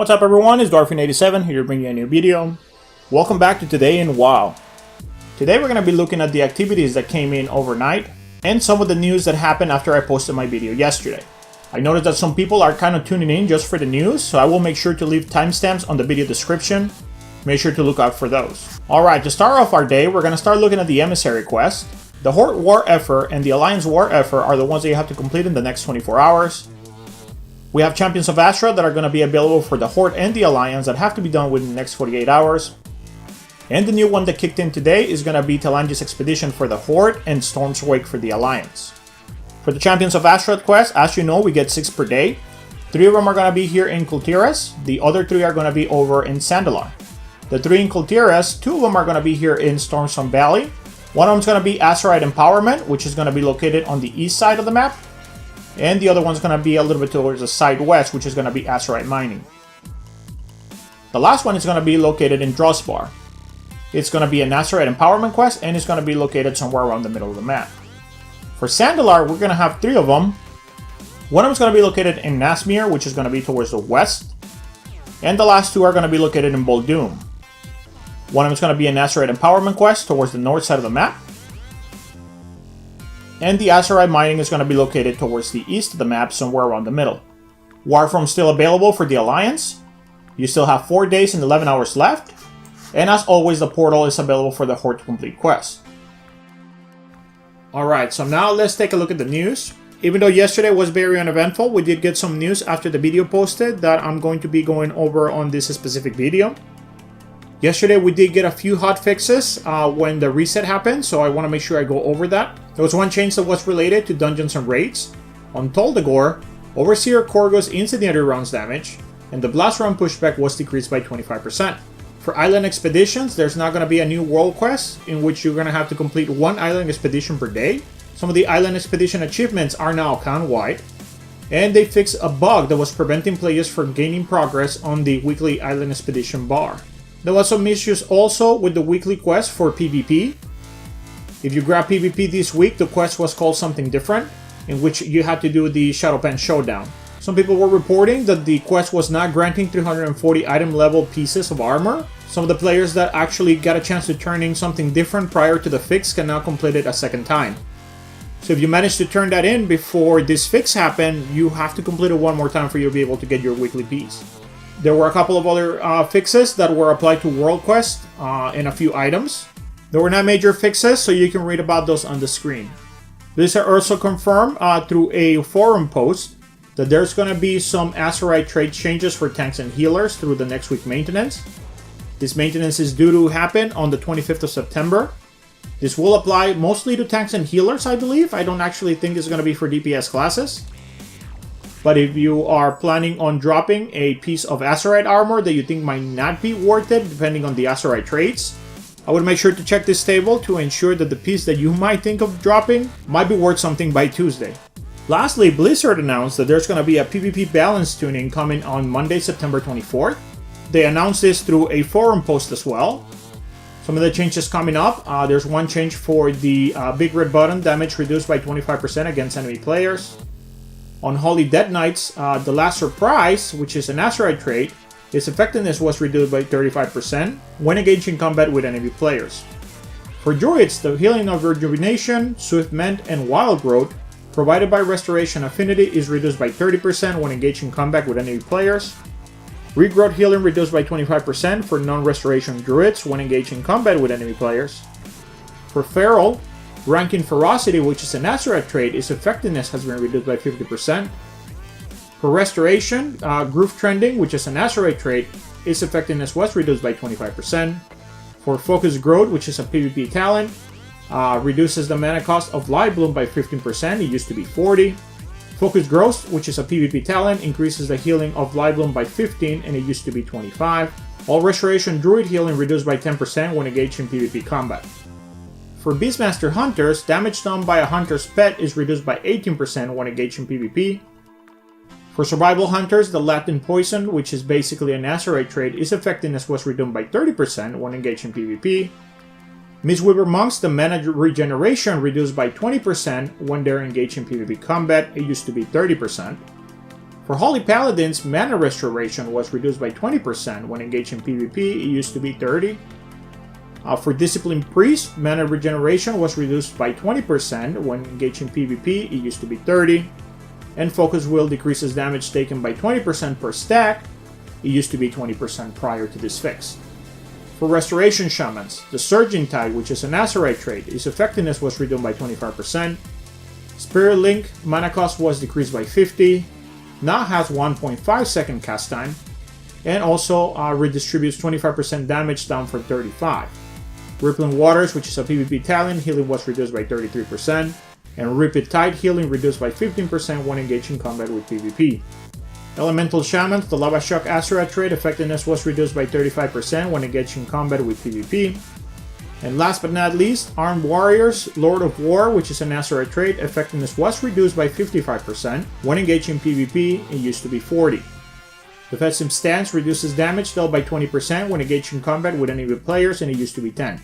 What's up everyone, it's Dwarfin87 here to bring you a new video. Welcome back to Today in WoW. Today we're going to be looking at the activities that came in overnight and some of the news that happened after I posted my video yesterday. I noticed that some people are kind of tuning in just for the news, so I will make sure to leave timestamps on the video description. Make sure to look out for those. Alright, to start off our day, we're going to start looking at the Emissary quest. The Horde War Effort and the Alliance War Effort are the ones that you have to complete in the next 24 hours. We have Champions of Azerite that are going to be available for the Horde and the Alliance that have to be done within the next 48 hours. And the new one that kicked in today is going to be Talangi's Expedition for the Horde and Storm's Wake for the Alliance. For the Champions of Azerite quest, as you know, we get 6 per day. 3 of them are going to be here in Kultiras. The other 3 are going to be over in Sandalar. The 3 in Kultiras, 2 of them are going to be here in Stormstone Valley. One of them is going to be Azerite Empowerment, which is going to be located on the east side of the map. And the other one's going to be a little bit towards the side west, which is going to be Azerite Mining. The last one is going to be located in Drosbar. It's going to be an Azerite Empowerment quest, and it's going to be located somewhere around the middle of the map. For Sandalar, we're going to have 3 of them. One of them is going to be located in Nasmir, which is going to be towards the west. And the last 2 are going to be located in Boldoom. One of them is going to be an Azerite Empowerment quest towards the north side of the map. And the Azerite Mining is going to be located towards the east of the map, somewhere around the middle. Warframe still available for the Alliance. You still have 4 days and 11 hours left. And as always, the portal is available for the Horde to complete quest. Alright, so now let's take a look at the news. Even though yesterday was very uneventful, we did get some news after the video posted that I'm going to be going over on this specific video. Yesterday we did get a few hotfixes when the reset happened, so I want to make sure I go over that. There was one change that was related to dungeons and raids. On Toldagor, Overseer Korgo's incendiary rounds damage, and the blast round pushback was decreased by 25%. For island expeditions, there's now going to be a new world quest in which you're going to have to complete 1 island expedition per day. Some of the island expedition achievements are now account-wide, and they fixed a bug that was preventing players from gaining progress on the weekly island expedition bar. There was some issues also with the weekly quest for PvP. If you grab PvP this week, the quest was called something different, in which you had to do the Shadowpen Showdown. Some people were reporting that the quest was not granting 340 item level pieces of armor. Some of the players that actually got a chance to turn in something different prior to the fix can now complete it a second time. So if you manage to turn that in before this fix happened, you have to complete it one more time for you to be able to get your weekly piece. There were a couple of other fixes that were applied to World Quest and a few items. There were not major fixes, so you can read about those on the screen. These are also confirmed through a forum post that there's going to be some Azerite trade changes for tanks and healers through the next week maintenance. This maintenance is due to happen on the 25th of September. This will apply mostly to tanks and healers, I believe. I don't actually think it's going to be for DPS classes. But if you are planning on dropping a piece of Azerite armor that you think might not be worth it, depending on the Azerite trades, I would make sure to check this table to ensure that the piece that you might think of dropping might be worth something by Tuesday. Lastly, Blizzard announced that there's going to be a PvP balance tuning coming on Monday, September 24th. They announced this through a forum post as well. Some of the changes coming up, there's one change for the Big Red Button, damage reduced by 25% against enemy players. On Holy Dead Knights, the Last Surprise, which is an Azerite trait, its effectiveness was reduced by 35% when engaging combat with enemy players. For Druids, the Healing of Rejuvenation, Swift Mend, and Wild Growth provided by Restoration Affinity is reduced by 30% when engaging combat with enemy players. Regrowth Healing reduced by 25% for non-restoration Druids when engaging combat with enemy players. For Feral, Ranking Ferocity, which is an Azerite trait, its effectiveness has been reduced by 50%. For Restoration, Groove Trending, which is an Azerite trait, its effectiveness was reduced by 25%. For Focus Growth, which is a PvP talent, reduces the mana cost of Light Bloom by 15%, it used to be 40. Focus Growth, which is a PvP talent, increases the healing of Light Bloom by 15, and it used to be 25. All Restoration Druid healing reduced by 10% when engaged in PvP combat. For Beastmaster Hunters, damage done by a hunter's pet is reduced by 18% when engaged in PvP. For Survival Hunters, the Latin Poison, which is basically an Azerite trait, its effectiveness was reduced by 30% when engaged in PvP. Mistweaver Monks, the mana regeneration reduced by 20% when they're engaged in PvP combat, it used to be 30%. For Holy Paladins, mana restoration was reduced by 20% when engaged in PvP, it used to be 30. For Disciplined Priest, mana regeneration was reduced by 20% when engaged in PvP, it used to be 30. And Focus Will decreases damage taken by 20% per stack, it used to be 20% prior to this fix. For Restoration Shamans, the Surging Tide, which is an Azerite trait, its effectiveness was reduced by 25%. Spirit Link, mana cost was decreased by 50, now has 1.5 second cast time, and also redistributes 25% damage down from 35. Rippling Waters, which is a PvP talent, healing was reduced by 33%, and Ripid Tide healing reduced by 15% when engaged in combat with PvP. Elemental Shamans, the Lava Shock Azerite trait, effectiveness was reduced by 35% when engaged in combat with PvP. And last but not least, Armed Warriors, Lord of War, which is an Azerite trait, effectiveness was reduced by 55%. When engaged in PvP, it used to be 40. Defensive Stance reduces damage dealt by 20% when engaged in combat with enemy players, and it used to be 10.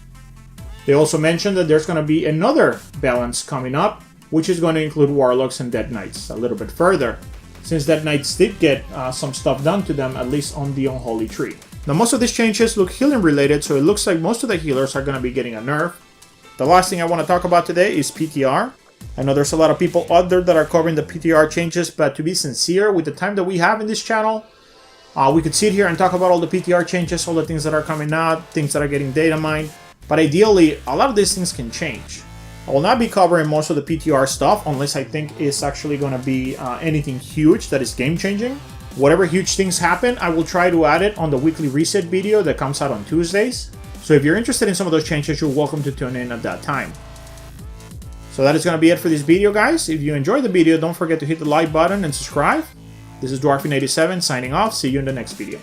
They also mentioned that there's going to be another balance coming up, which is going to include Warlocks and Dead Knights a little bit further, since Dead Knights did get some stuff done to them, at least on the Unholy Tree. Now, most of these changes look healing related, so it looks like most of the healers are going to be getting a nerf. The last thing I want to talk about today is PTR. I know there's a lot of people out there that are covering the PTR changes, but to be sincere, with the time that we have in this channel, we could sit here and talk about all the PTR changes, all the things that are coming out, things that are getting data mined, but ideally, a lot of these things can change. I will not be covering most of the PTR stuff unless I think it's actually going to be anything huge that is game changing. Whatever huge things happen, I will try to add it on the weekly reset video that comes out on Tuesdays. So if you're interested in some of those changes, you're welcome to tune in at that time. So that is going to be it for this video, guys. If you enjoyed the video, don't forget to hit the like button and subscribe. This is Dwarfin87 signing off. See you in the next video.